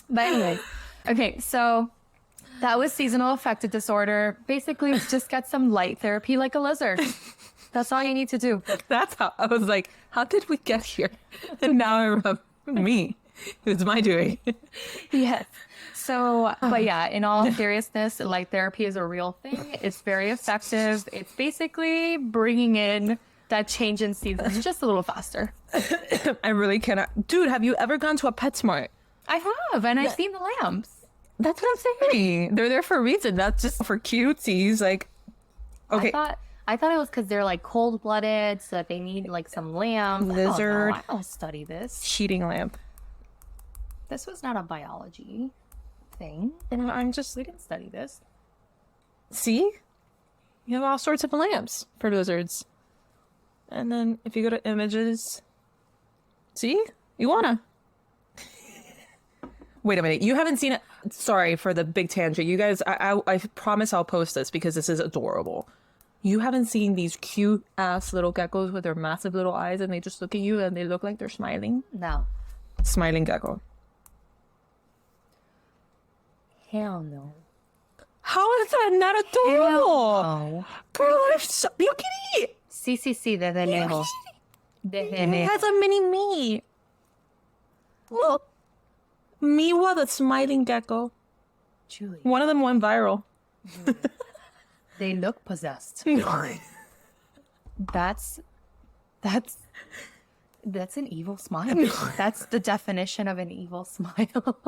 But anyway, okay, so that was seasonal affective disorder. Basically, just get some light therapy like a lizard. That's all you need to do. That's how I was like, how did we get here? And now I remember me. It's my doing. Yes. So, but yeah, in all seriousness, light therapy is a real thing. It's very effective. It's basically bringing in that change in seasons just a little faster. I really cannot. Dude, have you ever gone to a PetSmart? I have, and I've seen the lambs. That's what I'm saying. They're there for a reason. That's just for cuties. Okay. I thought it was because they're cold-blooded, so that they need some lamb. Lizard. I don't study this. Cheating lamp. This was not a biology thing. And I'm just We didn't study this. see? You have all sorts of lamps for lizards. And then if you go to images, see? Iguana. Wait a minute. You haven't seen it. Sorry for the big tangent. You guys, I promise I'll post this because this is adorable. You haven't seen these cute ass little geckos with their massive little eyes and they just look at you and they look like they're smiling? No. Smiling gecko. Hell no. How is that not adorable? No. Girl, look at it. Sí, desde lejos. Desde It lejos. has a mini me. Look. Miwa the smiling gecko. Julie, One of them went viral. they look possessed. No. That's an evil smile. That's the definition of an evil smile.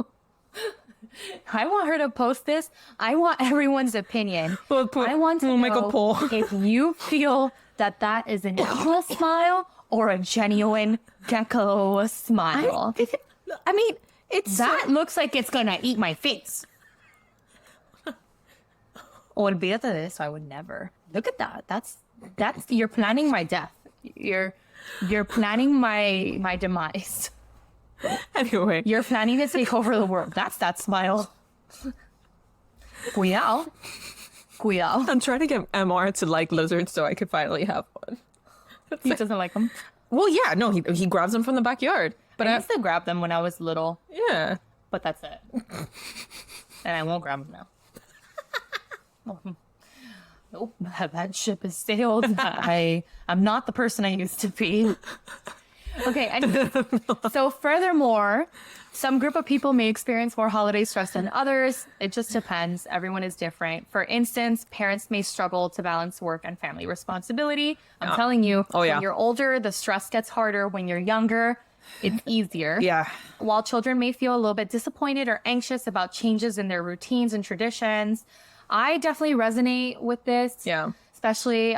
I want her to post this. I want everyone's opinion. I want to make a know poll. if you feel that is an evil smile or a genuine gecko smile. I mean, it's That looks like it's gonna eat my face. Olvídate de eso. I would never. Look at that. That's you're planning my death. You're planning my demise. anyway. You're planning to take over the world. That's that smile. Cuidado. I'm trying to get MR to like lizards so I could finally have one. He doesn't like them. Well, yeah, no, he grabs them from the backyard. But I used to grab them when I was little, yeah. but that's it. And I won't grab them now. Nope, that ship has sailed. I'm not the person I used to be. Okay, and so furthermore, some group of people may experience more holiday stress than others. It just depends. Everyone is different. For instance, parents may struggle to balance work and family responsibility. I'm telling you, when you're older, the stress gets harder. When you're younger, it's easier. Yeah. While children may feel a little bit disappointed or anxious about changes in their routines and traditions, I definitely resonate with this. Yeah. Especially,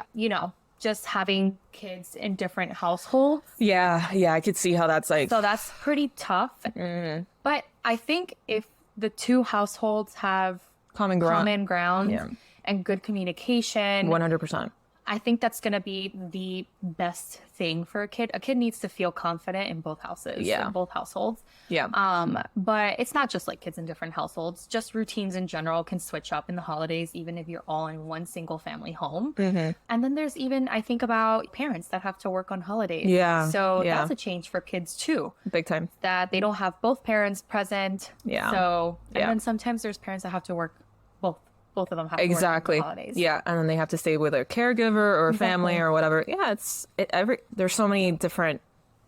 just having kids in different households. Yeah, I could see how that's like. So that's pretty tough. But I think if the two households have common ground and good communication, 100%. I think that's going to be the best thing for a kid. A kid needs to feel confident in both houses, in both households. Yeah. But it's not just like kids in different households. Just routines in general can switch up in the holidays, even if you're all in one single family home. And then there's even, I think about parents that have to work on holidays. Yeah. So that's a change for kids too. Big time. That they don't have both parents present. Yeah. So, and then sometimes there's parents that have to work both of them have to work on the holidays. Yeah, and then they have to stay with a caregiver or family or whatever. Yeah, there's so many different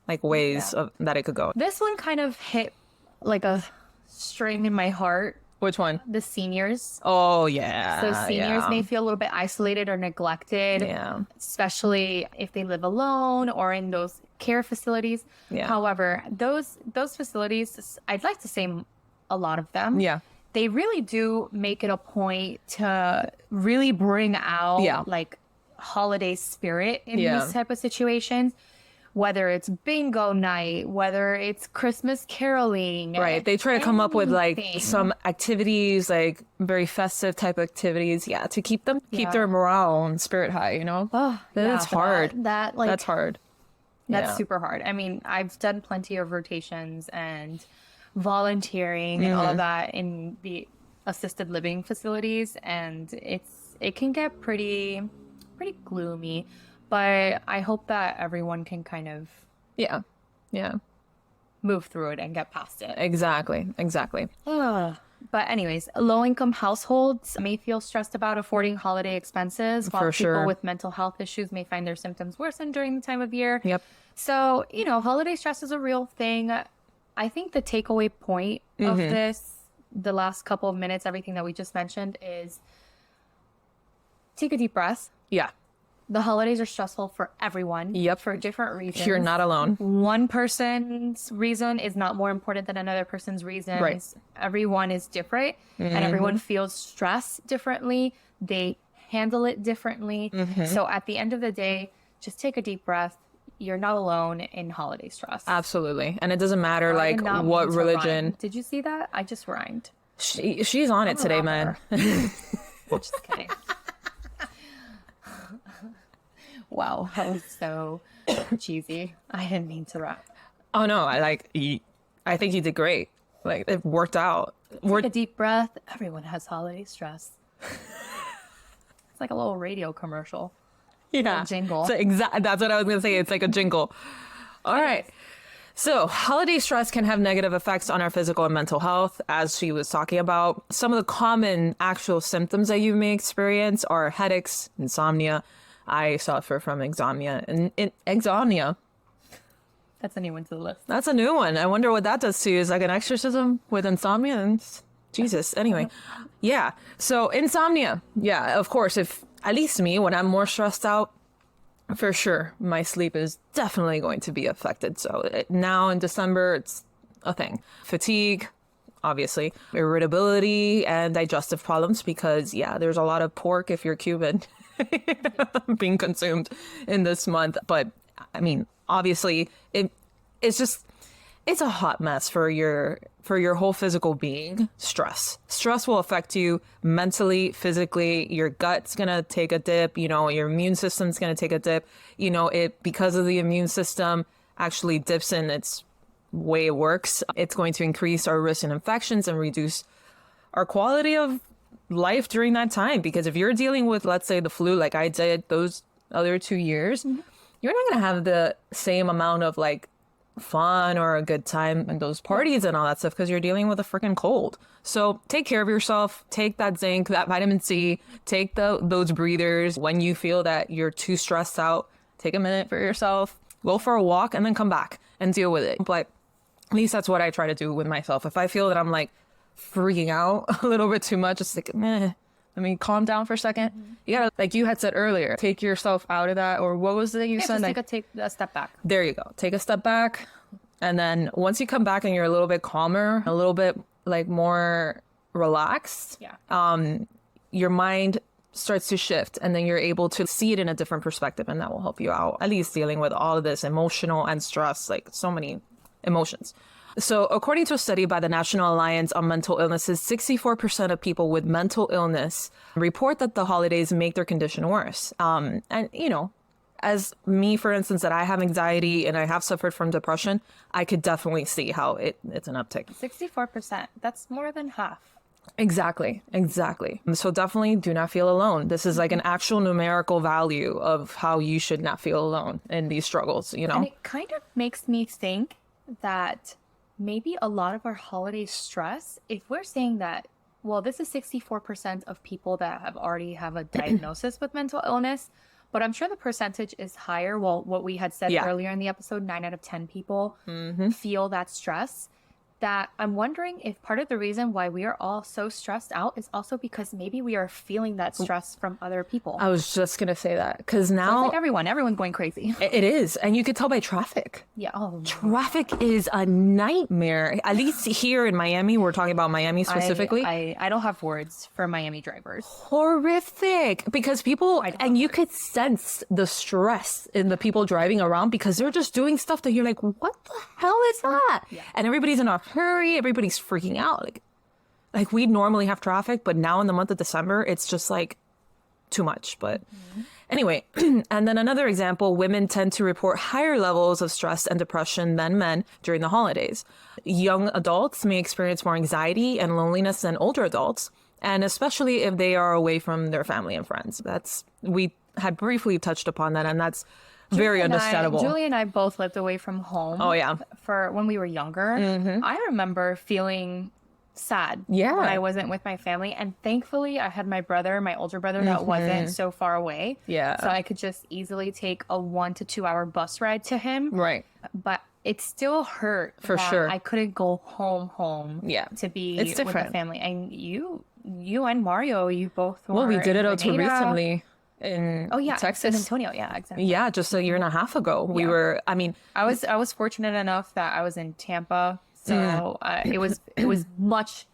like ways of that it could go. This one kind of hit like a string in my heart. Which one? The seniors. Oh yeah. So seniors may feel a little bit isolated or neglected. Yeah. Especially if they live alone or in those care facilities. Yeah. However, those facilities, I'd like to say a lot of them. Yeah. They really do make it a point to really bring out like holiday spirit in these type of situations, whether it's bingo night, whether it's Christmas caroling. Right. They try to come up with like some activities, like very festive type activities. Yeah. To keep their morale and spirit high, Oh, That's hard. That's hard. That's super hard. I mean, I've done plenty of rotations and volunteering and all of that in the assisted living facilities, and it can get pretty gloomy, but I hope that everyone can kind of move through it and get past it. Exactly. But anyways, low-income households may feel stressed about affording holiday expenses, while people with mental health issues may find their symptoms worsen during the time of year. Yep. So, holiday stress is a real thing. I think the takeaway point of this, the last couple of minutes, everything that we just mentioned, is take a deep breath. Yeah. The holidays are stressful for everyone. Yep. For different reasons. You're not alone. One person's reason is not more important than another person's reasons. Right. Everyone is different and everyone feels stress differently. They handle it differently. So at the end of the day, just take a deep breath. You're not alone in holiday stress. Absolutely. And it doesn't matter like what religion. Rhyme. Did you see that? I just rhymed. She's on it today, man. Just kidding. Wow, that was so cheesy. I didn't mean to rap. Oh no, I think you did great. Like it worked out. Take a deep breath. Everyone has holiday stress. It's like a little radio commercial. Yeah, jingle. So that's what I was gonna say. It's like a jingle. All right. So holiday stress can have negative effects on our physical and mental health, as she was talking about. Some of the common actual symptoms that you may experience are headaches, insomnia, I suffer from insomnia. And insomnia, That's a new one to the list. that's a new one. I wonder what that does to you. Is like an exorcism with insomnia? And Jesus. Anyway, yeah. So insomnia. Yeah, of course. If at least me, when I'm more stressed out, for sure, my sleep is definitely going to be affected. So now in December, it's a thing. Fatigue, obviously, irritability, and digestive problems because, yeah, there's a lot of pork if you're Cuban being consumed in this month. But I mean, obviously, it's a hot mess for your whole physical being. Stress will affect you mentally, physically. Your gut's gonna take a dip, your immune system's gonna take a dip. It, because of the immune system actually dips in its way it works, it's going to increase our risk in infections and reduce our quality of life during that time. Because if you're dealing with, let's say, the flu like I did those other 2 years, you're not gonna have the same amount of like fun or a good time and those parties and all that stuff because you're dealing with a freaking cold. So take care of yourself, take that zinc, that vitamin C, take those breathers. When you feel that you're too stressed out, take a minute for yourself, go for a walk, and then come back and deal with it. But at least that's what I try to do with myself. If I feel that I'm like freaking out a little bit too much, it's like, let me calm down for a second. You gotta, like you had said earlier, take yourself out of that. Or what was it you said? Just take a step back. There you go. Take a step back. And then once you come back and you're a little bit calmer, a little bit like more relaxed, your mind starts to shift and then you're able to see it in a different perspective. And that will help you out, at least dealing with all of this emotional and stress, like so many emotions. So according to a study by the National Alliance on Mental Illnesses, 64% of people with mental illness report that the holidays make their condition worse. And, as me, for instance, that I have anxiety and I have suffered from depression, I could definitely see how it's an uptick. 64%. That's more than half. Exactly. So definitely do not feel alone. This is like an actual numerical value of how you should not feel alone in these struggles, And it kind of makes me think that maybe a lot of our holiday stress, if we're saying that, well, this is 64% of people that already have a diagnosis with mental illness, but I'm sure the percentage is higher. Well, what we had said earlier in the episode, 9 out of 10 people feel that stress. That I'm wondering if part of the reason why we are all so stressed out is also because maybe we are feeling that stress from other people. I was just going to say that because now... So it's like everyone's going crazy. It is. And you could tell by traffic. Yeah. Oh, traffic is a nightmare. At least here in Miami, we're talking about Miami specifically. I don't have words for Miami drivers. Horrific. Because people, and you could sense the stress in the people driving around because they're just doing stuff that you're like, what the hell is that? Yeah. And everybody's in a hurry, everybody's freaking out. Like we normally have traffic, but now in the month of December, it's just like too much. But anyway, and then another example, women tend to report higher levels of stress and depression than men during the holidays. Young adults may experience more anxiety and loneliness than older adults, and especially if they are away from their family and friends. We had briefly touched upon that, and that's very understandable. Julie and I both lived away from home. Oh, yeah. For when we were younger. I remember feeling sad when I wasn't with my family. And thankfully, I had my older brother, that wasn't so far away. Yeah. So I could just easily take a 1 to 2 hour bus ride to him. Right. But it still hurt. For sure. I couldn't go home. Yeah. To be with the family. And you and Mario, you both were. Well, we did it out too recently. In Texas. San Antonio, exactly. Yeah, just a year and a half ago. We were, I was fortunate enough that I was in Tampa, so it was much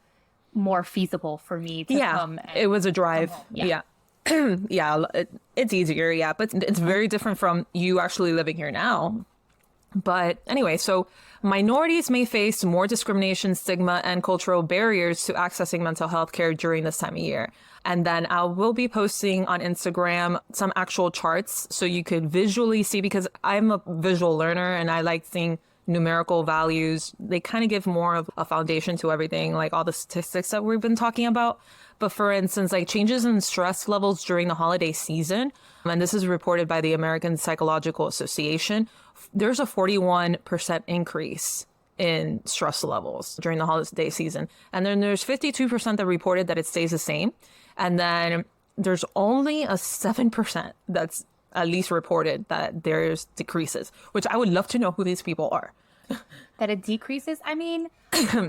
more feasible for me to come. It was a drive. Yeah. It's easier, but it's very different from you actually living here now. But anyway, so minorities may face more discrimination, stigma, and cultural barriers to accessing mental health care during this time of year. And then I will be posting on Instagram some actual charts so you could visually see, because I'm a visual learner and I like seeing numerical values. They kind of give more of a foundation to everything, like all the statistics that we've been talking about. But for instance, like changes in stress levels during the holiday season, and this is reported by the American Psychological Association, there's a 41% increase in stress levels during the holiday season. And then there's 52% that reported that it stays the same. And then there's only a 7% that's at least reported that there's decreases, which I would love to know who these people are. That it decreases? I mean,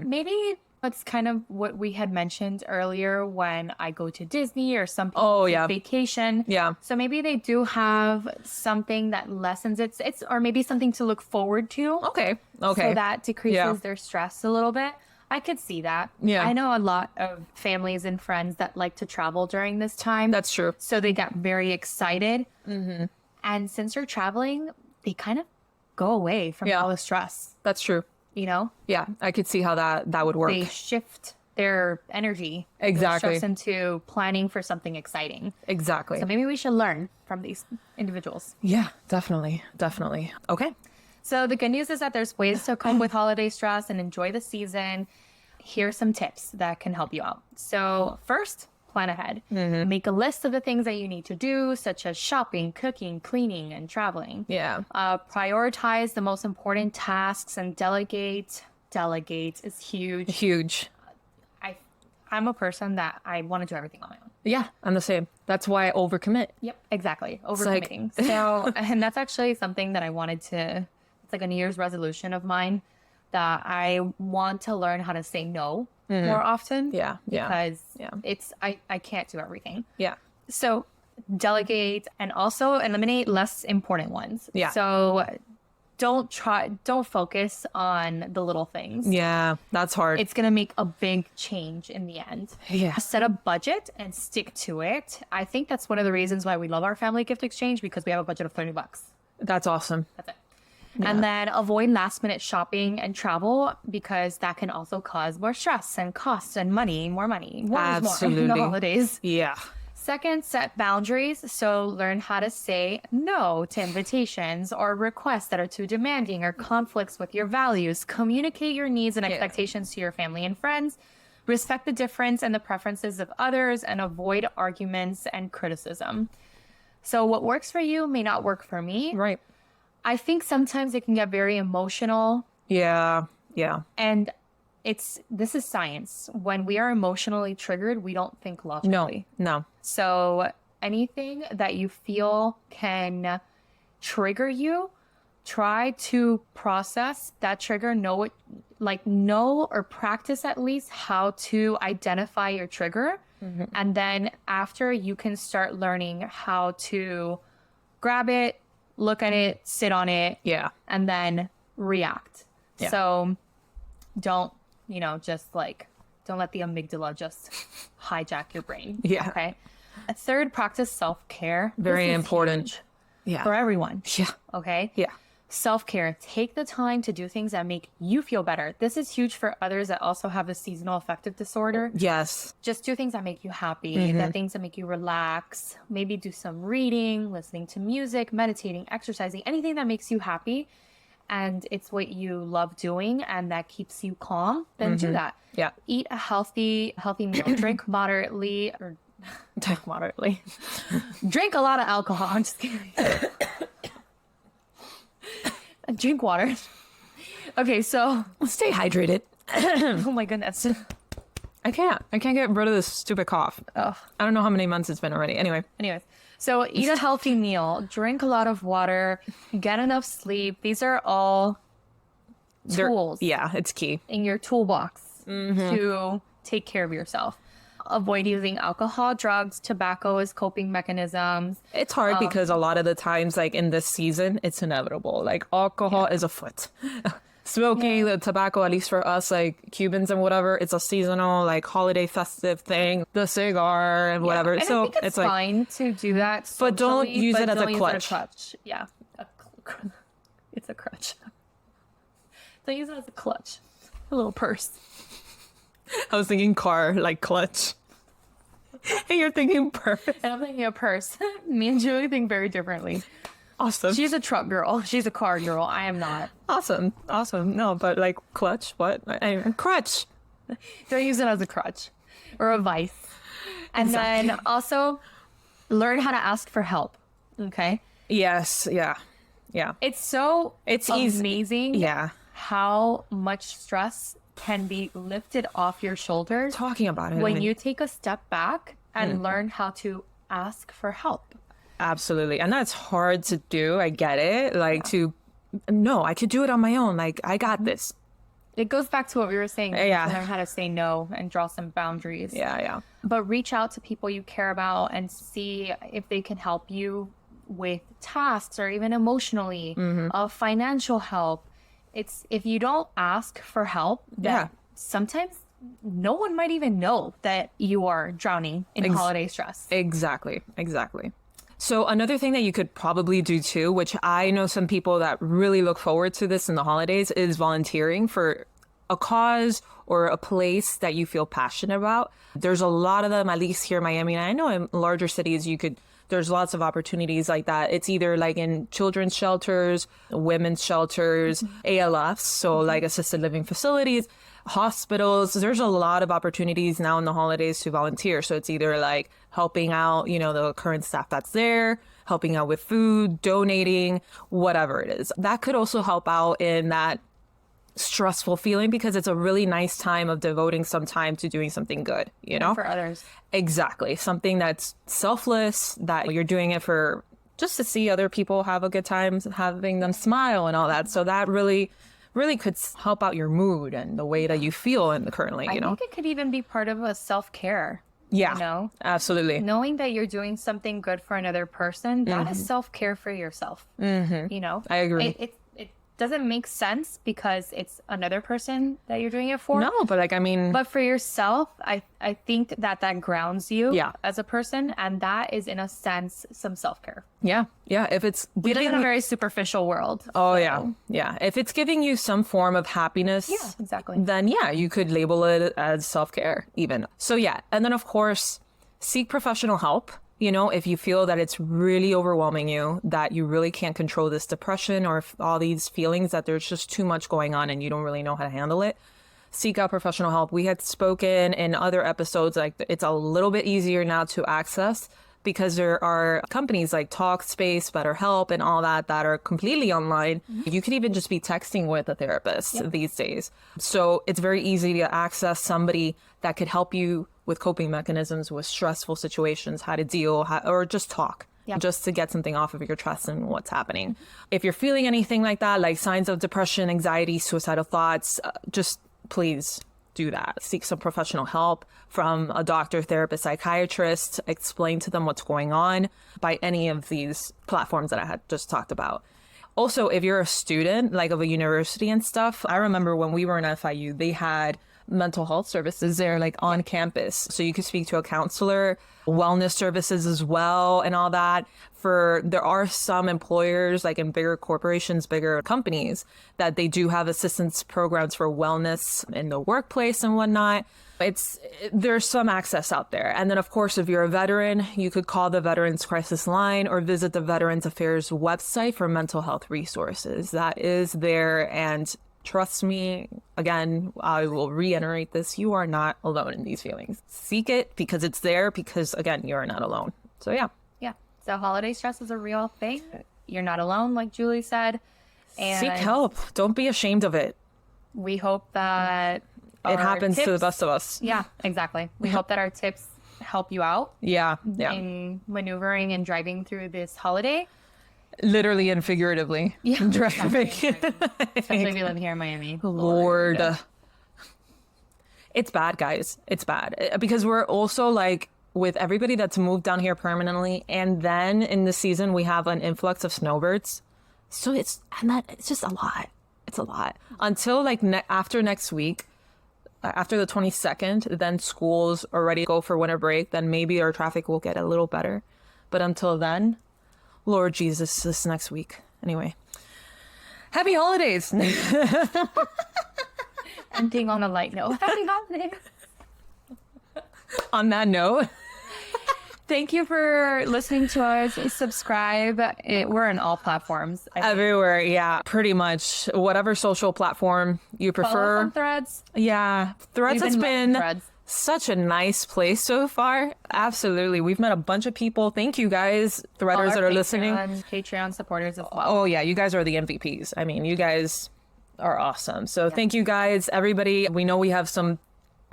maybe it's kind of what we had mentioned earlier when I go to Disney or some people take vacation. Yeah. So maybe they do have something that lessens it's or maybe something to look forward to. Okay. So that decreases their stress a little bit. I could see that. Yeah. I know a lot of families and friends that like to travel during this time. That's true. So they get very excited. Mm-hmm. And since they're traveling, they kind of go away from all the stress. That's true. You know? Yeah, I could see how that would work. They shift their energy. Exactly. Shifts into planning for something exciting. Exactly. So maybe we should learn from these individuals. Yeah, definitely. Okay. So the good news is that there's ways to cope with holiday stress and enjoy the season. Here's some tips that can help you out. So first, plan ahead. Mm-hmm. Make a list of the things that you need to do, such as shopping, cooking, cleaning, and traveling. Yeah. Prioritize the most important tasks and delegate. Delegate is huge. Huge. I'm a person that I want to do everything on my own. Yeah, I'm the same. That's why I overcommit. Yep, exactly. Overcommitting. So, and that's actually something that I wanted to, it's like a New Year's resolution of mine, that I want to learn how to say no more often. Yeah. Because it's, I can't do everything. Yeah. So delegate and also eliminate less important ones. Yeah. So don't focus on the little things. Yeah, that's hard. It's going to make a big change in the end. Yeah. Set a budget and stick to it. I think that's one of the reasons why we love our family gift exchange, because we have a budget of $30. That's awesome. That's it. Yeah. And then avoid last minute shopping and travel, because that can also cause more stress and costs and money, more money. Absolutely. More in the holidays. Yeah. Second, set boundaries. So learn how to say no to invitations or requests that are too demanding or conflicts with your values. Communicate your needs and expectations to your family and friends. Respect the difference and the preferences of others, and avoid arguments and criticism. So what works for you may not work for me. Right. I think sometimes it can get very emotional. Yeah. And this is science. When we are emotionally triggered, we don't think logically. No. So anything that you feel can trigger you, try to process that trigger, know or practice at least how to identify your trigger. Mm-hmm. And then after, you can start learning how to grab it, look at it, sit on it, and then react. Yeah. So don't let the amygdala just hijack your brain. Yeah. Okay. A third, practice self-care. Very important. Huge. Yeah. For everyone. Yeah. Okay. Yeah. Self-care. Take the time to do things that make you feel better. This is huge for others that also have the seasonal affective disorder. Yes. Just do things that make you happy, the things that make you relax. Maybe do some reading, listening to music, meditating, exercising, anything that makes you happy and it's what you love doing and that keeps you calm, then do that. Yeah. Eat a healthy meal. Drink moderately. Drink a lot of alcohol. I'm just kidding. Drink water. Okay, so stay hydrated. Oh my goodness. I can't get rid of this stupid cough. Oh. I don't know how many months it's been already. Anyways, so eat a healthy meal, drink a lot of water, get enough sleep. These are all tools. It's key in your toolbox to take care of yourself. Avoid using alcohol, drugs, tobacco as coping mechanisms. It's hard because a lot of the times, like in this season, it's inevitable. Like alcohol is afoot. Smoking, the tobacco, at least for us, like Cubans and whatever, it's a seasonal, like holiday festive thing. The cigar and whatever. And so I think it's like, fine to do that socially, but don't use it as a clutch. Yeah, it's a crutch. Don't use it as a clutch. A little purse. I was thinking car, like clutch. And you're thinking purse. And I'm thinking a purse. Me and Julie think very differently. Awesome. She's a truck girl. She's a car girl. I am not. Awesome. No, but like clutch, what? Anyway, crutch. Don't use it as a crutch or a vice. And then also learn how to ask for help. Okay? Yes. Yeah. It's amazing. Yeah. How much stress can be lifted off your shoulders. Talking about it. When you take a step back and learn how to ask for help. Absolutely. And that's hard to do. I get it. Like no, I could do it on my own. Like, I got this. It goes back to what we were saying. Yeah. To learn how to say no and draw some boundaries. Yeah. But reach out to people you care about and see if they can help you with tasks or even emotionally, financial help. It's if you don't ask for help, that sometimes no one might even know that you are drowning in holiday stress. Exactly. So another thing that you could probably do too, which I know some people that really look forward to this in the holidays, is volunteering for a cause or a place that you feel passionate about. There's a lot of them, at least here in Miami. And I know in larger cities, there's lots of opportunities like that. It's either like in children's shelters, women's shelters, ALFs, so like assisted living facilities, hospitals. There's a lot of opportunities now in the holidays to volunteer. So it's either like helping out, the current staff that's there, helping out with food, donating, whatever it is. That could also help out in that stressful feeling, because it's a really nice time of devoting some time to doing something good, for others. Exactly. Something that's selfless, that you're doing it for just to see other people have a good time, having them smile and all that. So that really could help out your mood and the way that you feel currently, I think it could even be part of a self-care. Yeah, absolutely. Knowing that you're doing something good for another person, that is self-care for yourself. I agree. It doesn't make sense because it's another person that you're doing it for. No, but but for yourself, I think that grounds you as a person, and that is in a sense some self-care. Yeah. If it's we live in a very superficial world. Oh, so. Yeah. If it's giving you some form of happiness, exactly. Then you could label it as self-care even. So and then of course, seek professional help. If you feel that it's really overwhelming you, that you really can't control this depression or all these feelings, that there's just too much going on and you don't really know how to handle it, seek out professional help. We had spoken in other episodes, like it's a little bit easier now to access because there are companies like Talkspace, BetterHelp, and all that are completely online. You could even just be texting with a therapist these days. So it's very easy to access somebody that could help you with coping mechanisms with stressful situations, how to deal, or just talk. Just to get something off of your chest and what's happening. If you're feeling anything like that, like signs of depression, anxiety, suicidal thoughts, just please do that. Seek some professional help from a doctor, therapist, psychiatrist. Explain to them what's going on by any of these platforms that I had just talked about. Also, if you're a student, like of a university and stuff, I remember when we were in FIU, they had mental health services there, like on campus. So you could speak to a counselor, wellness services as well, and all that. There are some employers, like in bigger corporations, bigger companies, that they do have assistance programs for wellness in the workplace and whatnot. There's some access out there. And then, of course, if you're a veteran, you could call the Veterans Crisis Line or visit the Veterans Affairs website for mental health resources. That is there. And trust me, again, I will reiterate this. You are not alone in these feelings. Seek it because it's there, because, again, you're not alone. So, yeah. So holiday stress is a real thing. You're not alone, like Julie said. And seek help. Don't be ashamed of it. We hope that it happens to the best of us. Yeah, exactly. We hope that our tips help you out. Yeah. In maneuvering and driving through this holiday. Literally and figuratively. Yeah. Driving. Especially if you live here in Miami. Lord. It's bad, guys. It's bad. Because we're also like, with everybody that's moved down here permanently, and then in the season we have an influx of snowbirds. So it's just a lot. It's a lot. Until like after next week, after the 22nd, then schools already go for winter break, then maybe our traffic will get a little better. But until then, Lord Jesus, this next week. Anyway, happy holidays. Ending on a light note. Happy holidays. On that note, thank you for listening to us. Subscribe. We're on all platforms. Everywhere, yeah, pretty much. Whatever social platform you prefer. Follow us on Threads. Yeah, Threads has been such a nice place so far. Absolutely. We've met a bunch of people. Thank you guys, Threaders that are listening. Patreon supporters as well. Oh, yeah, you guys are the MVPs. I mean, you guys are awesome. So thank you guys, everybody. We know we have some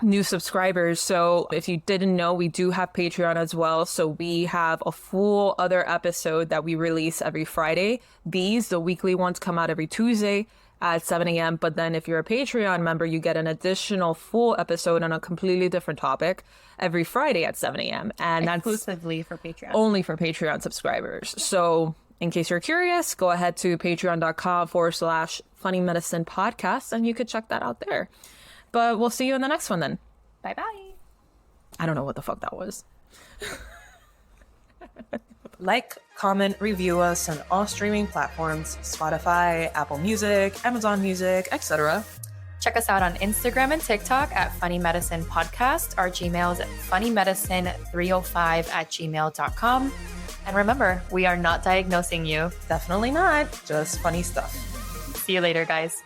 new subscribers. So if you didn't know, we do have Patreon as well. So we have a full other episode that we release every Friday. The weekly ones, come out every Tuesday at 7 a.m. But then if you're a Patreon member, you get an additional full episode on a completely different topic every Friday at 7 a.m. And that's exclusively for Patreon. Only for Patreon subscribers. So in case you're curious, go ahead to patreon.com/Funny Medicine Podcast and you could check that out there. But we'll see you in the next one then. Bye-bye. I don't know what the fuck that was. Like, comment, review us on all streaming platforms, Spotify, Apple Music, Amazon Music, etc. Check us out on Instagram and TikTok at Funny Medicine Podcast. Our Gmail is funnymedicine305@gmail.com. And remember, we are not diagnosing you. Definitely not. Just funny stuff. See you later, guys.